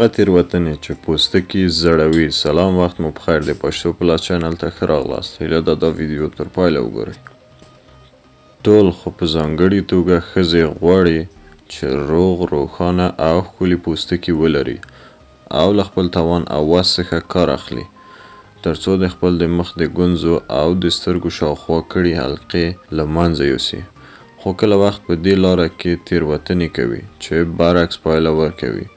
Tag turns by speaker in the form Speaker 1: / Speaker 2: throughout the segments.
Speaker 1: هغه تیروتنې چې پوستکي زړوي. سلام، وخت مو بخیر دی. پښتو پلاس چینل ته ښه راغلاست. هیله ده دا ویډیو تر پایله وګورئ. ټول خو په ځانګړې توګه ښځې غواړي چې روغ، روښانه او ښکلي پوستکي ولري او له خپل توان او وس څخه کار اخلي ترڅو د خپل د مخ د ګونځو او د سترګو شاوخوا کړي حلقې له منځه یوسي. خو کله وخت په دې لاره کې تیروتنې کوي چې برعکس پایله ورکوي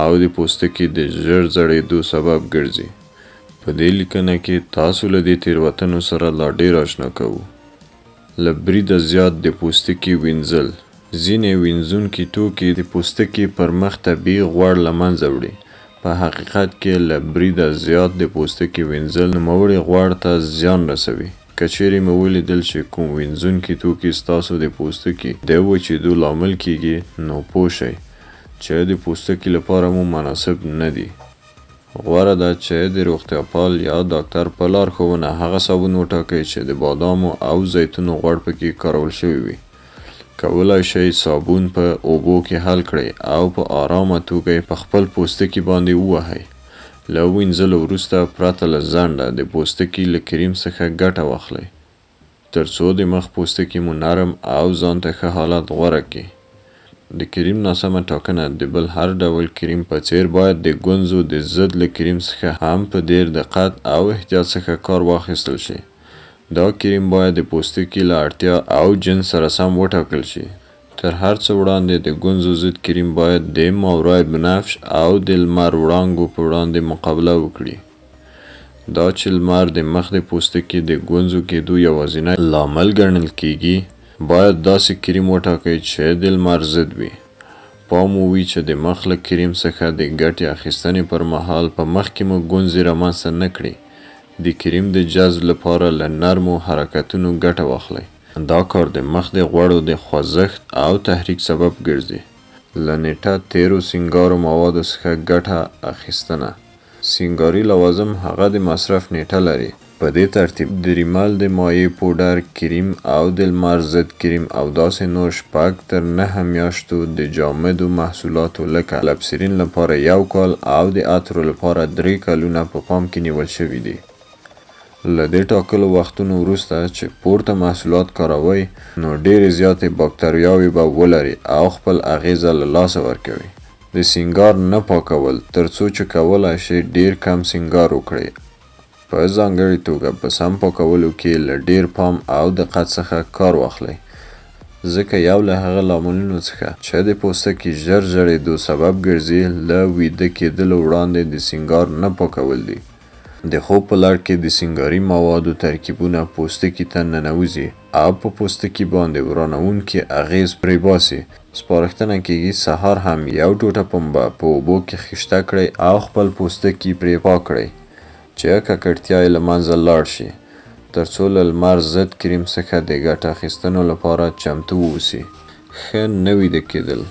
Speaker 1: او د پوستکي د ژر زړېدو سبب ګرځي. په دې لیکنه کې تاسو له دې تیروتنو سره لا ډېر آشنا کوو. له بریده زیات د پوستکي وینځل. ځینې وینځونکي توکي د پوستکي پر مخ طبیعي غوړ له منځه وړي. په حقیقت کې له بریده زیات د پوستکي وینځل نوموړي غوړ ته زیان رسوي. که چیرې مو ولیدل چې کوم وینځونکي توکي ستاسو د پوستکي د وچېدو لامل کیږي نو پوه شئ چې د پوستکي لپاره مو مناسب نه دي. غوره ده چې د روغتیاپال یا ډاکټر په لارښوونه هغه صابون وټاکئ چې د بادامو او زیتونو غوړ پکې کارول شوی وي. کولای شئ صابون په اوبو کې حل کړئ او په آرامه توګه په خپل پوستکي باندې ووهئ. له وینځلو وروسته پرته له ځنډه د پوستکي له کریم څخه ګټه واخلئ ترڅو د مخ پوستکي مو نرم او ځان ته ښه حالت غوره کړي. د کریم ناسمه ټاکنه د بل هر ډول کریم په څیر باید د ګونځو د ضد له کریم څخه هم په ډیر دقت او احتیاط څخه کار واخیستل شي. دا کریم باید د پوستکي له اړتیا او جنس سره سم وټاکل شي. تر هر څه وړاندې د ګونځو ضد کریم باید د ماورای بنفش او د لمر وړانګو په وړاندې مقابله وکړي. دا چې لمر د مخ د پوستکي د ګونځو کېدو یوازینی لامل ګڼل کیږي باید داسې کریم وټاکئ چې د لمر ضد وي. پام ووي چې د مخ له کریم څخه د ګټې اخیستنې پر مهال په مخ کې مو ګونځې رامنځته نه کړي. د کریم د جذب لپاره له نرمو حرکتونو ګټه واخلئ. دا کار د مخ د غوړو د خوځښت او تحریک سبب ګرځي. له نیټه تیرو سینګارو موادو څخه ګټه اخیستنه. سینګاري لوازم هغه د مصرف نیټه لري. په دې ترتیب د ریمل د مایع پوډر کریم او د لمر ضد کریم او داسې نور 6 تر 9 میاشتو د جامدو محصولاتو لکه لبسرین لپاره 1 کال او د عطرو لپاره 3 کالونه په پام کې نیول شوي دي. له دې ټاکلو وختونو وروسته چې پورته محصولات کاروئ نو ډېرې زیاتې باکتریاوې به ولري او خپل اغیزه له لاسه ورکوي. د سینګار نه پاکول ترڅو چې کولای شئ ډېر کم سینګار وکړئ. په ځانګړې توګه په سم پاکولو کې له ډېر پام او دقت څخه کار واخلئ ځکه یو له هغه لاملونو څخه چې د پوستکي ژر زړېدو سبب ګرځي له ویده کېدلو وړاندې د سینګار نه پاکول دي. د خوب په لړ کې د سینګاري موادو ترکیبونه پوستکي ته ننوځي او په پوستکي باندې ورانوونکي اغیز پرې باسي. سپارښتنه کیږي سهار هم 1 ټوټه پنبه په اوبو کې خیشته کړئ او خپل پوستکي پرې پاک کړئ چې ککړتیا یې له منځه لاړ شي ترڅو له لمر ضد کریم څخه د ګټه اخیستنو لپاره چمتو واوسي. ښه نه ویده کېدل.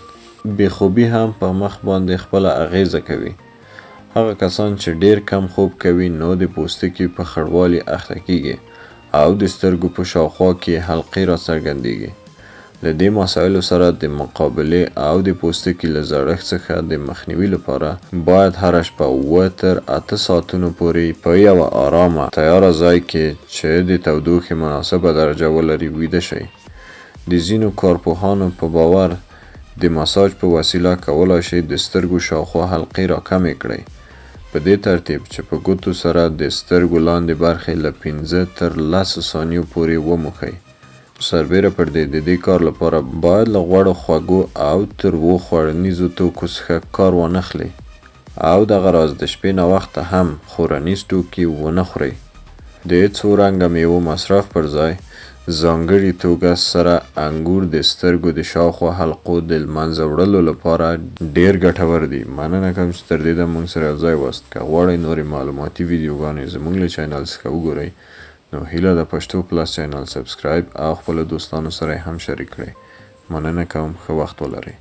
Speaker 1: بېخوبي هم په مخ باندې خپله اغیزه کوي. هغه کسان چې ډیر کم خوب کوي نو د پوستکي په خړوالي اخته کیږي او د سترګو په شاوخوا کې حلقې راڅرګندیږي. له دې مسایلو سره د مقابلې او د پوستکي له زړښت څخه د مخنیوي لپاره باید هره شپه 7 تر 8 ساعتونو پورې په یوه آرامه تیاره ځای کې چې د تودوخې مناسبه درجه ولري ویده شئ. د ځینو کارپوهانو په باور د مساج په وسیله کولای شئ د سترګو شاوخوا حلقې راکمې کړئ. په دې ترتیب چې په ګوتو سره د سترګو لاندې برخې له 5 تر 10 ثانیو پورې وموښئ. سربیره پر دې د دې کار لپاره باید له غوړو خوږو او تروو خوړنیزو توکو څخه کار وانخلئ او دغه راز د شپې ناوخته هم خورنیز توکي ونه خورئ. د څو رنګه میوو مصرف پر ځای ځانګړې توګه سره انګور د سترګو د شاوخوا حلقو د لمنځه وړلو لپاره ډیر ګټور دي. مننه کوم چې تر دې د موږ سره یوځای واست. که غواړئ نورې معلوماتي ویډیوګانې زموږ له چینل څخه وګورئ نو هیله د پښتو پلاس چینل سبسکرایب او خپلو دوستانو سره هم شریک کړئ. مننه کوم. ښه وخت ولرئ.